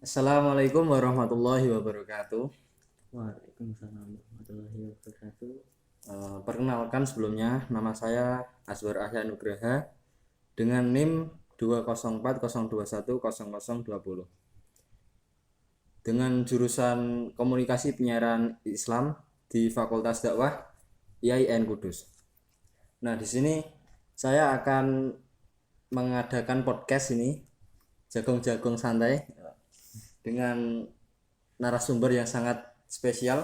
Assalamualaikum warahmatullahi wabarakatuh. Waalaikumsalam warahmatullahi wabarakatuh. Perkenalkan sebelumnya, nama saya Azwar Ahya Nugraha dengan NIM 20402100020 dengan jurusan Komunikasi Penyiaran Islam di Fakultas Dakwah IAIN Kudus. Nah, di sini saya akan mengadakan podcast ini jagung-jagung santai dengan narasumber yang sangat spesial.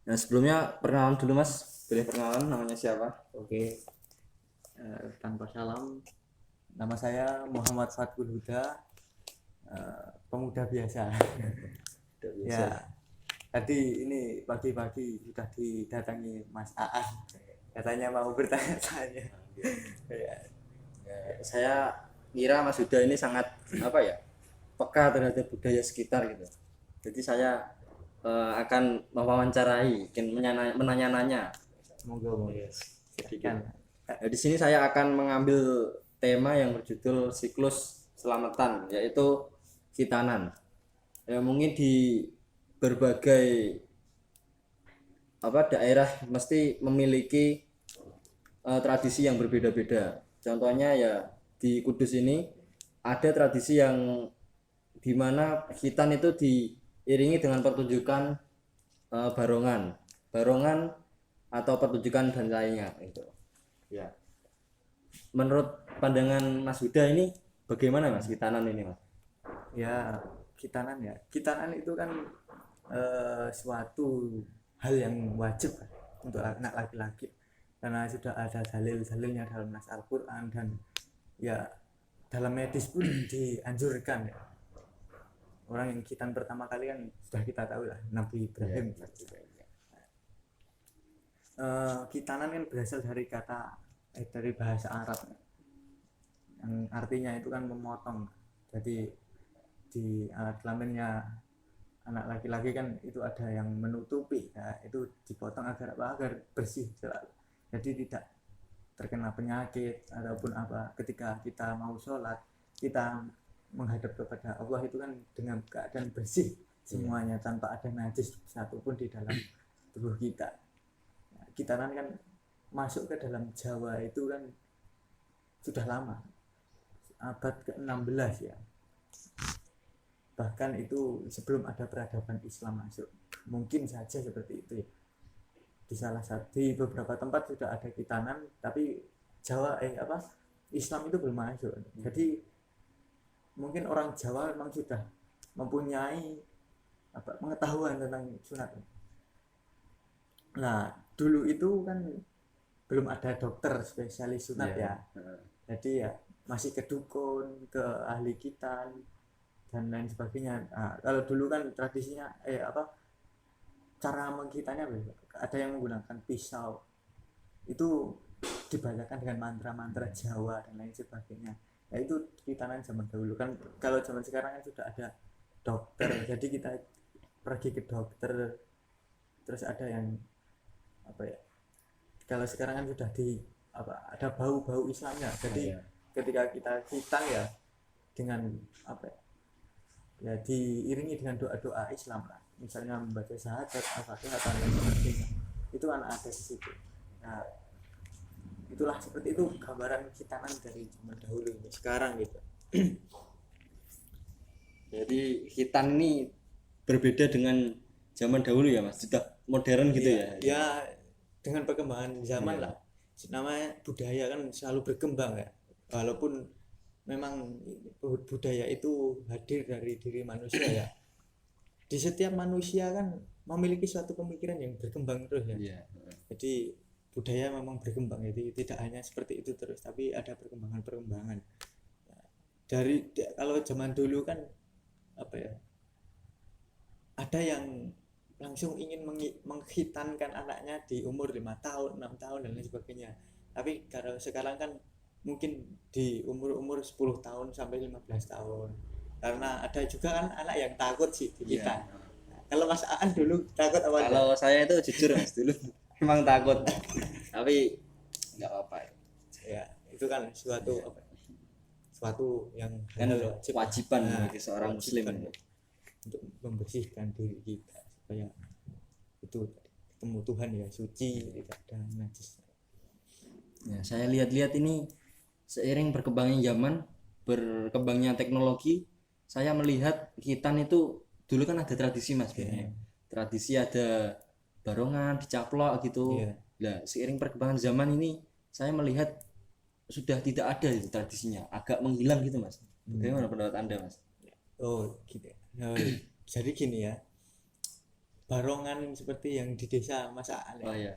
Nah, sebelumnya perkenalan dulu Mas. Boleh perkenalan namanya siapa? Oke, tanpa salam, nama saya Muhammad Fatkul Huda, pemuda biasa. Ya, tadi ini pagi-pagi sudah didatangi Mas Aan, katanya mau bertanya-tanya. Ya, Saya kira Mas Huda ini sangat peka terhadap budaya sekitar gitu. Jadi saya akan mewawancarai, menanya-nanya. Semoga Sedikit. Nah, di sini saya akan mengambil tema yang berjudul siklus selamatan, yaitu khitanan. Ya, mungkin di berbagai daerah mesti memiliki tradisi yang berbeda-beda. Contohnya ya di Kudus ini ada tradisi yang dimana khitan itu diiringi dengan pertunjukan barongan atau pertunjukan dan lainnya itu. Ya. Menurut pandangan Mas Huda ini bagaimana Mas khitanan ini Mas? ya Khitanan itu kan suatu hal yang wajib untuk anak laki-laki, karena sudah ada dalil-dalilnya dalam nas Al-Quran, dan ya dalam medis pun dianjurkan ya. Orang yang khitan pertama kali kan sudah kita tahu lah, Nabi Ibrahim. Khitanan kan berasal dari dari bahasa Arab yang artinya itu kan memotong. Jadi di alat kelaminnya anak laki-laki kan itu ada yang menutupi, nah, itu dipotong agar bersih selalu, jadi tidak terkena penyakit ataupun apa. Ketika kita mau sholat, kita menghadap kepada Allah itu kan dengan keadaan bersih semuanya, tanpa ada najis satupun di dalam tubuh kita. Nah, khitanan kan masuk ke dalam Jawa itu kan sudah lama, abad ke-16 ya, bahkan itu sebelum ada peradaban Islam masuk, mungkin saja seperti itu ya. Di beberapa tempat sudah ada khitanan, tapi Islam itu belum masuk. Jadi mungkin orang Jawa memang sudah mempunyai pengetahuan tentang sunat. Nah, dulu itu kan belum ada dokter spesialis sunat ya. Jadi ya masih ke dukun, ke ahli khitan dan lain sebagainya. Nah, kalau dulu kan tradisinya cara mengkhitannya ada yang menggunakan pisau, itu dibacakan dengan mantra-mantra Jawa dan lain sebagainya. Nah, itu khitanan zaman dahulu kan. Kalau zaman sekarang kan sudah ada dokter, jadi kita pergi ke dokter, terus ada yang kalau sekarang kan sudah ada bau-bau Islamnya. Jadi ketika kita khitan ya dengan diiringi dengan doa-doa Islam lah, misalnya membaca syahadat, al-fatihah dan lain sebagainya, itu kan ada di situ. Nah, itulah seperti itu gambaran khitanan dari zaman dahulu sekarang gitu. Jadi khitan ini berbeda dengan zaman dahulu ya Mas, sudah modern gitu ya. Ya, dengan perkembangan zaman lah, namanya budaya kan selalu berkembang ya, walaupun memang budaya itu hadir dari diri manusia ya. Di setiap manusia kan memiliki suatu pemikiran yang berkembang terus ya. Jadi budaya memang berkembang, jadi tidak hanya seperti itu terus, tapi ada perkembangan. Kalau zaman dulu kan ada yang langsung ingin mengkhitankan anaknya di umur 5 tahun, 6 tahun dan lain sebagainya. Tapi kalau sekarang kan mungkin di umur 10 tahun sampai 15 tahun. Karena ada juga kan anak yang takut sih di kita. Nah, kalau Mas Aan dulu takut apa? Kalau saya itu jujur Mas dulu memang takut. Tapi nggak apa-apa. Ya, itu kan suatu suatu yang kan halal wajib. kewajiban Nah, bagi seorang muslim kewajiban untuk membersihkan diri kita supaya itu ketemu Tuhan ya suci, tidak ada najis. ya, saya lihat-lihat ini seiring berkembangnya zaman, berkembangnya teknologi, saya melihat khitan itu dulu kan ada tradisi mas biasanya. Tradisi ada barongan dicaplok gitu. Iya. Nah seiring perkembangan zaman ini saya melihat sudah tidak ada itu tradisinya, agak menghilang gitu mas. Bagaimana pendapat anda mas? Oh gitu. Nah, jadi gini ya, barongan seperti yang di desa Mas Aan Oh ya.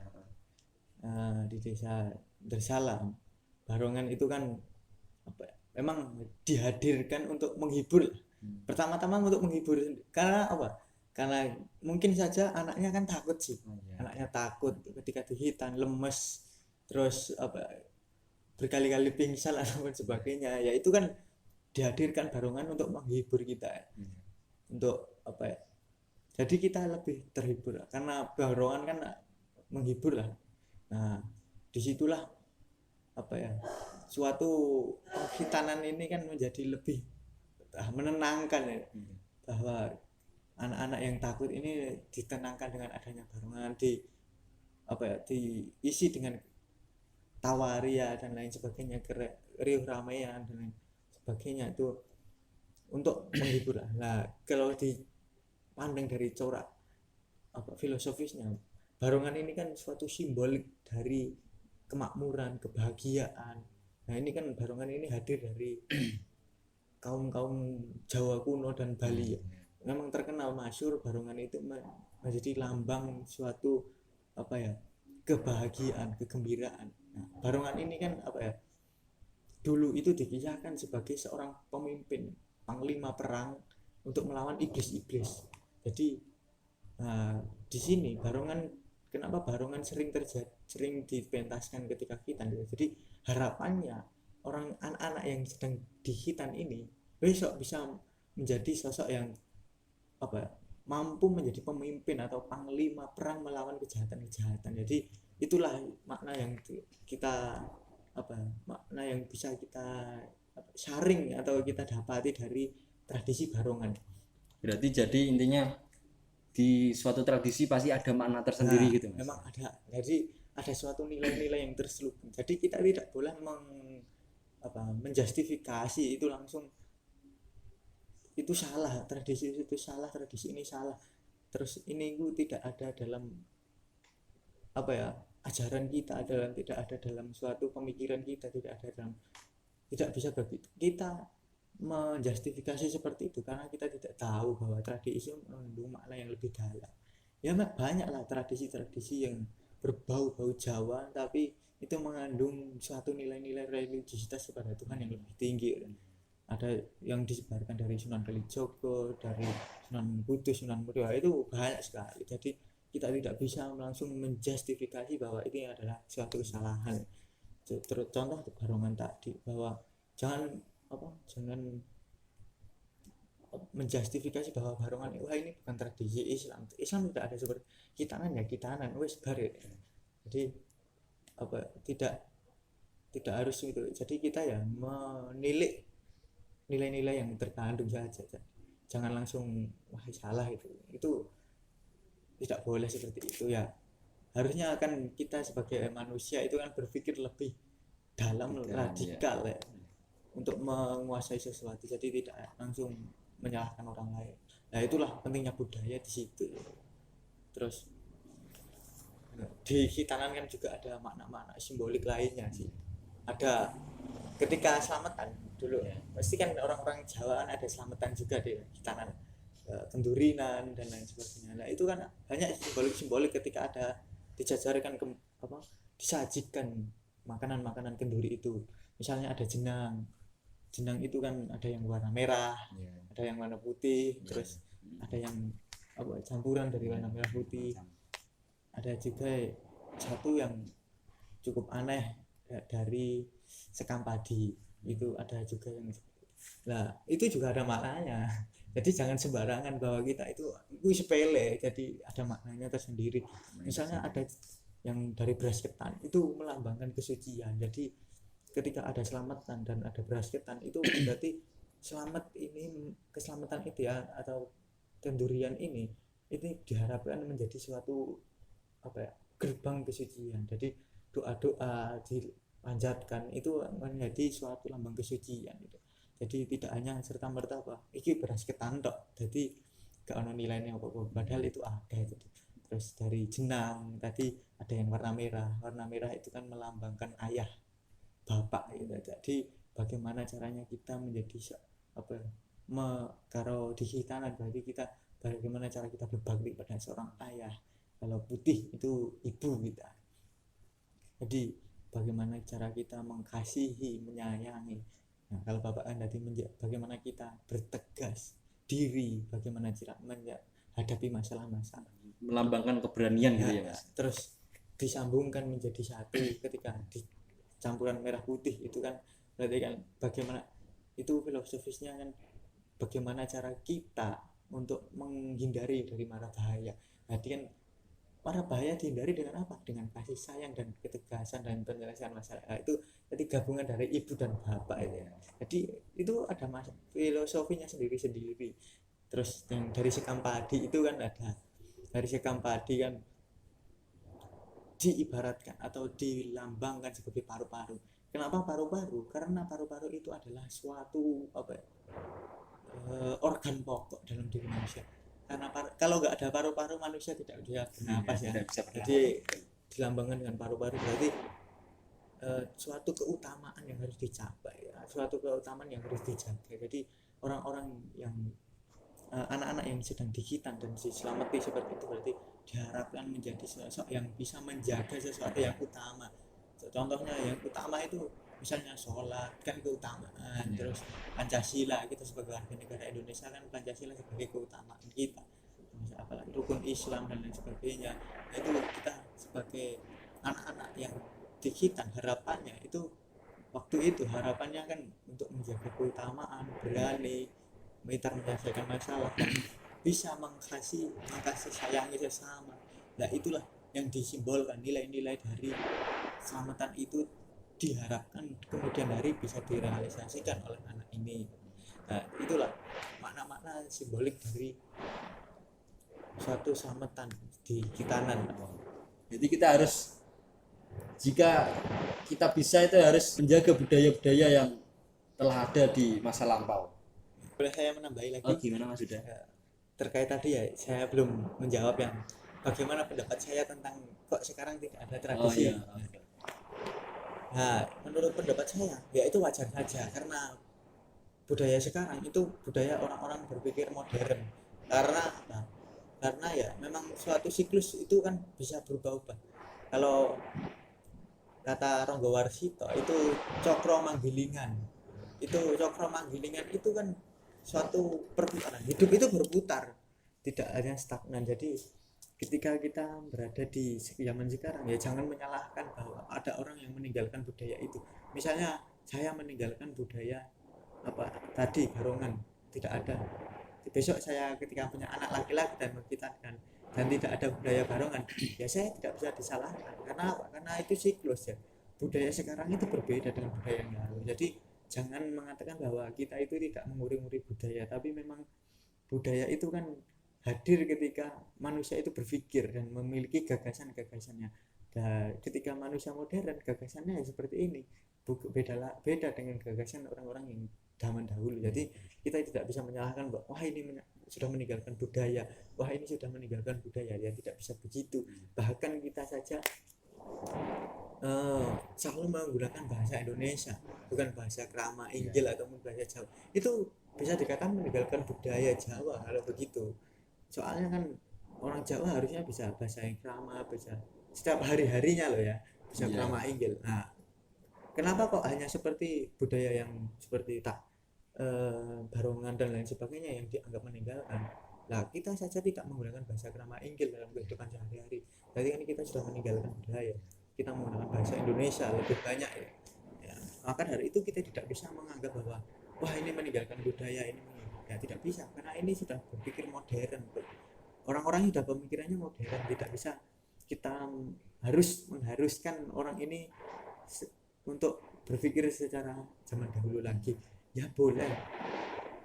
di desa Darsalam, barongan itu kan apa ya, memang dihadirkan untuk menghibur. Pertama-tama untuk menghibur, karena apa? Karena mungkin saja anaknya kan takut sih. Anaknya takut ketika dihitan, lemes, terus apa berkali-kali pingsan ataupun sebagainya. Ya itu kan dihadirkan barongan untuk menghibur kita. Untuk apa ya? Jadi kita lebih terhibur karena barongan kan menghibur lah. Nah, disitulah apa ya? Suatu penghitanan ini kan menjadi lebih menenangkan ya. Bahwa anak-anak yang takut ini ditenangkan dengan adanya barongan, di apa ya, diisi dengan tawaria dan lain sebagainya, riuh ramaian dan lain sebagainya, itu untuk menghibur lah. Nah, kalau dipandang dari corak apa filosofisnya, barongan ini kan suatu simbolik dari kemakmuran, kebahagiaan. Nah, ini kan barongan ini hadir dari kaum-kaum Jawa kuno dan Bali ya. Memang terkenal masyhur barongan itu menjadi lambang suatu apa ya, kebahagiaan, kegembiraan. Nah, barongan ini kan apa ya, dulu itu dikisahkan sebagai seorang pemimpin panglima perang untuk melawan iblis-iblis. Jadi di sini barongan, kenapa barongan sering dipentaskan ketika khitan. Jadi harapannya orang anak-anak yang sedang dihitan ini besok bisa menjadi sosok yang apa, mampu menjadi pemimpin atau panglima perang melawan kejahatan-kejahatan. Jadi itulah makna yang kita apa, makna yang bisa kita sharing atau kita dapati dari tradisi barongan. Berarti jadi intinya di suatu tradisi pasti ada makna tersendiri gitu mas. Memang ada, jadi ada suatu nilai-nilai yang terselubung. Jadi kita tidak boleh menjustifikasi itu langsung, itu salah, tradisi itu salah, tradisi ini salah, terus ini itu tidak ada dalam apa ya, ajaran kita, tidak ada dalam suatu pemikiran kita, tidak ada dalam, tidak bisa begitu kita menjustifikasi seperti itu, karena kita tidak tahu bahwa tradisi mengandung makna yang lebih dalam. Ya banyaklah tradisi-tradisi yang berbau-bau Jawa tapi itu mengandung suatu nilai-nilai religiusitas kepada Tuhan yang lebih tinggi. Ada yang disebarkan dari Sunan Kalijogo, dari Sunan Kudus, Sunan Muria, itu banyak sekali. Jadi kita tidak bisa langsung menjustifikasi bahwa ini adalah suatu kesalahan. Contoh barongan tadi, bahwa jangan menjustifikasi bahwa barongan wah ini bukan tradisi Islam. Islam tidak ada seperti khitanan ya khitanan wes bar ya. Jadi apa, tidak harus itu. Jadi kita ya menilik nilai-nilai yang terkandung saja. Jangan langsung wah salah itu tidak boleh seperti itu ya. Harusnya kan kita sebagai manusia itu kan berpikir lebih dalam, radikal ya, untuk menguasai sesuatu. Jadi tidak langsung menyalahkan orang lain. Nah itulah pentingnya budaya di situ. Terus di khitanan kan juga ada makna-makna simbolik lainnya sih. Ada ketika selamatan dulu ya, pasti kan orang-orang Jawa kan ada selamatan juga di khitanan, kendurinan dan lain sebagainya. Nah itu kan banyak simbolik ketika ada dijajarkan disajikan makanan-makanan kenduri itu. Misalnya ada jenang itu kan ada yang warna merah, ada yang warna putih, terus ada yang campuran dari warna merah putih. Ada juga satu yang cukup aneh dari sekam padi, itu ada juga yang, nah itu juga ada maknanya. Jadi jangan sembarangan bahwa kita itu sepele, jadi ada maknanya tersendiri. Misalnya ada yang dari beras ketan itu melambangkan kesucian, jadi ketika ada selamatan dan ada beras ketan itu berarti keselamatan itu ya atau kendurian ini diharapkan menjadi suatu gerbang kesucian. Jadi doa-doa dipanjatkan itu menjadi suatu lambang kesucian gitu. Jadi tidak hanya serta merta iki beras ketan tok, jadi gak ono nilainya apa-apa, padahal itu ada itu. Terus dari jenang tadi ada yang warna merah itu kan melambangkan ayah bapak gitu. Jadi bagaimana caranya kita menjadi kalau di khitanan berarti kita bagaimana cara kita berbakti pada seorang ayah. Kalau putih itu ibu kita. Jadi bagaimana cara kita mengasihi, menyayangi. Nah, kalau bapak kan tadi bagaimana kita bertegas diri, bagaimana cara menghadapi masalah-masalah, melambangkan keberanian gitu ya Mas. Terus disambungkan menjadi satu ketika campuran merah putih itu kan berarti kan bagaimana itu filosofisnya kan bagaimana cara kita untuk menghindari dari mara bahaya. Jadi kan mara bahaya dihindari dengan apa? Dengan kasih sayang dan ketegasan dan penyelesaian masalah. Itu jadi gabungan dari ibu dan bapak itu ya. Jadi itu ada filosofinya sendiri-sendiri. Terus yang dari sekam padi itu kan ada, dari sekam padi kan diibaratkan atau dilambangkan sebagai paru-paru. Kenapa paru-paru? Karena paru-paru itu adalah suatu organ pokok dalam diri manusia. Karena kalau nggak ada paru-paru manusia tidak bisa bernapas ya. Jadi dilambangkan dengan paru-paru berarti suatu keutamaan yang harus dicapai ya, suatu keutamaan yang harus dijaga. Jadi orang-orang yang anak-anak yang sedang dihitan dan diselamati seperti itu berarti diharapkan menjadi sosok yang bisa menjaga sesuatu yang utama. Contohnya yang utama itu misalnya sholat kan keutamaan, terus Pancasila, kita sebagai warga negara Indonesia kan Pancasila sebagai keutamaan kita, apalagi rukun Islam dan lain sebagainya. Itu kita sebagai anak-anak yang dihitan harapannya itu waktu itu harapannya kan untuk menjaga keutamaan, berani menyelesaikan masalah dan bisa mengkasih sayangi sesama. Nah itulah yang disimbolkan, nilai-nilai dari selamatan itu diharapkan kemudian hari bisa direalisasikan oleh anak ini. Nah itulah makna-makna simbolik dari suatu selamatan di khitanan. Jadi kita harus, jika kita bisa itu harus menjaga budaya-budaya yang telah ada di masa lampau. Boleh saya menambahi lagi? Oh gimana Mas Yuda? Terkait tadi ya, saya belum menjawab yang bagaimana pendapat saya tentang kok sekarang tidak ada tradisi. Oh, iya. Nah, menurut pendapat saya, ya itu wajar saja karena budaya sekarang itu budaya orang-orang berpikir modern. Karena apa? Karena ya memang suatu siklus itu kan bisa berubah-ubah. Kalau kata Ronggo Warsito itu cokro manggilingan. Itu cokro manggilingan itu kan suatu perputaran. Hidup itu berputar, tidak hanya stagnan. Jadi ketika kita berada di zaman sekarang ya jangan menyalahkan bahwa ada orang yang meninggalkan budaya itu. Misalnya saya meninggalkan budaya tadi barongan tidak ada, besok saya ketika punya anak laki-laki dan menghitankan dan tidak ada budaya barongan ya saya tidak bisa disalahkan. Karena apa? Karena itu siklus ya, budaya sekarang itu berbeda dengan budaya yang lalu. Jadi jangan mengatakan bahwa kita itu tidak menguri-nguri budaya, tapi memang budaya itu kan hadir ketika manusia itu berpikir dan memiliki gagasan-gagasannya. Dan ketika manusia modern gagasannya seperti ini, beda dengan gagasan orang-orang yang zaman dahulu. Jadi kita tidak bisa menyalahkan bahwa wah ini sudah meninggalkan budaya, wah ini sudah meninggalkan budaya. Ya tidak bisa begitu. Bahkan kita saja selalu menggunakan bahasa Indonesia, bukan bahasa Krama Inggil ataupun bahasa Jawa. Itu bisa dikatakan meninggalkan budaya Jawa kalau begitu. Soalnya kan orang Jawa harusnya bisa bahasa yang Krama, bisa setiap hari-harinya loh ya, bisa Krama Inggil. Nah, kenapa kok hanya seperti budaya yang seperti barongan dan lain sebagainya yang dianggap meninggalkan? Nah, kita saja tidak menggunakan bahasa Krama Inggil dalam kehidupan sehari-hari. Berarti kan kita sudah meninggalkan budaya. Kita menggunakan bahasa Indonesia lebih banyak ya. Maka dari itu kita tidak bisa menganggap bahwa wah ini meninggalkan budaya ini, ya tidak bisa karena ini sudah berpikir modern. Orang-orang sudah pemikirannya modern, tidak bisa kita haruskan orang ini untuk berpikir secara zaman dahulu lagi, ya boleh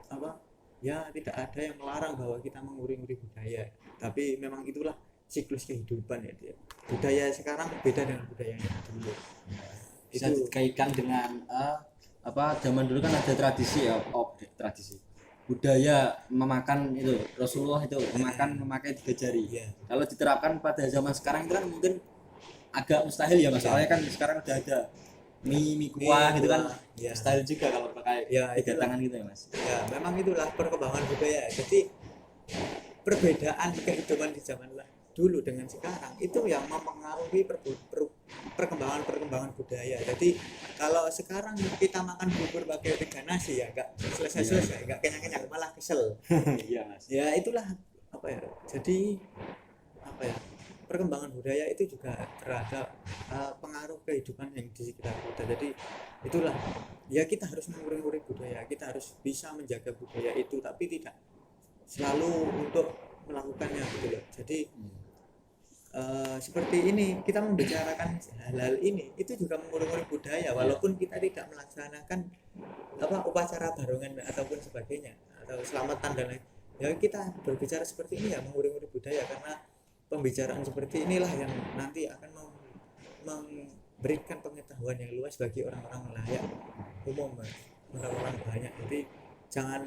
apa ya, tidak ada yang melarang bahwa kita menguri-nguri budaya, tapi memang itulah siklus kehidupan ya dia. Budaya sekarang beda dengan budaya yang dulu. Bisa Itu dikaitkan dengan zaman dulu kan ada tradisi ya, tradisi budaya memakan itu, Rasulullah itu memakai 3 jari. ya, Kalau diterapkan pada zaman sekarang itu kan mungkin agak mustahil ya mas, soalnya kan sekarang udah ada mie kuah gitu kan, ya, mustahil juga kalau pakai ya 3 itulah. tangan gitu ya mas. Ya memang itulah perkembangan budaya. Jadi perbedaan kehidupan di zaman dulu dengan sekarang itu yang mempengaruhi perkembangan budaya. Jadi kalau sekarang kita makan bubur pakai 3 nasi ya enggak selesai, enggak kenyang-kenyang, malah kesel. Iya mas. Ya itulah apa ya. Jadi apa ya? Perkembangan budaya itu juga terhadap pengaruh kehidupan yang di sekitar kita. Jadi itulah ya, kita harus menguri-nguri budaya, kita harus bisa menjaga budaya itu, tapi tidak selalu untuk melakukannya gitu loh. Jadi seperti ini kita membicarakan hal-hal ini itu juga menguri-nguri budaya, walaupun kita tidak melaksanakan upacara barongan ataupun sebagainya atau selamatan dan lain. Ya kita berbicara seperti ini ya menguri-nguri budaya, karena pembicaraan seperti inilah yang nanti akan memberikan pengetahuan yang luas bagi orang-orang layak umum, orang-orang banyak. Jadi jangan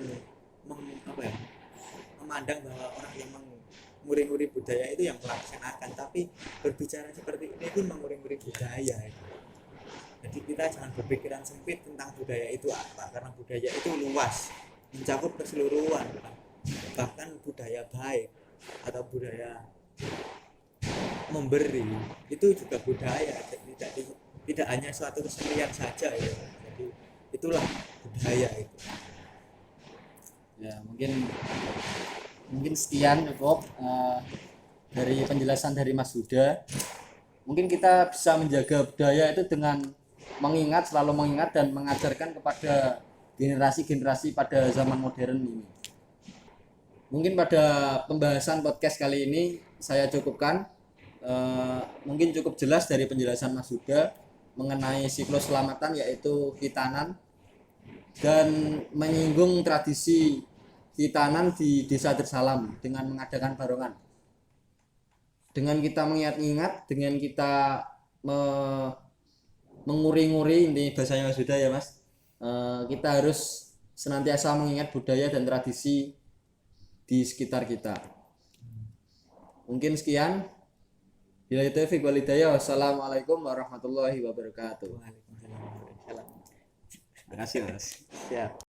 memandang bahwa orang yang menguri-nguri budaya itu yang melaksanakan, tapi berbicara seperti ini pun menguri-nguri budaya. Jadi kita jangan berpikiran sempit tentang budaya itu apa, karena budaya itu luas, mencakup keseluruhan, bahkan budaya baik atau budaya memberi itu juga budaya. Jadi tidak hanya suatu kesenian saja ya. Jadi itulah budaya itu. Ya mungkin sekian cukup dari penjelasan dari Mas Huda. Mungkin kita bisa menjaga budaya itu dengan selalu mengingat dan mengajarkan kepada generasi-generasi pada zaman modern ini. Mungkin pada pembahasan podcast kali ini saya cukupkan. Mungkin cukup jelas dari penjelasan Mas Huda mengenai siklus selamatan, yaitu khitanan, dan menyinggung tradisi khitanan di Desa Darsalam dengan mengadakan barongan. Dengan kita mengingat-ingat, dengan kita menguri-nguri, ini bahasanya Mas Huda ya Mas, kita harus senantiasa mengingat budaya dan tradisi di sekitar kita. Mungkin sekian. Bila itu wal hidayah. Wassalamualaikum warahmatullahi wabarakatuh. Waalaikumsalam warahmatullahi wabarakatuh. Terima kasih Mas. Siap.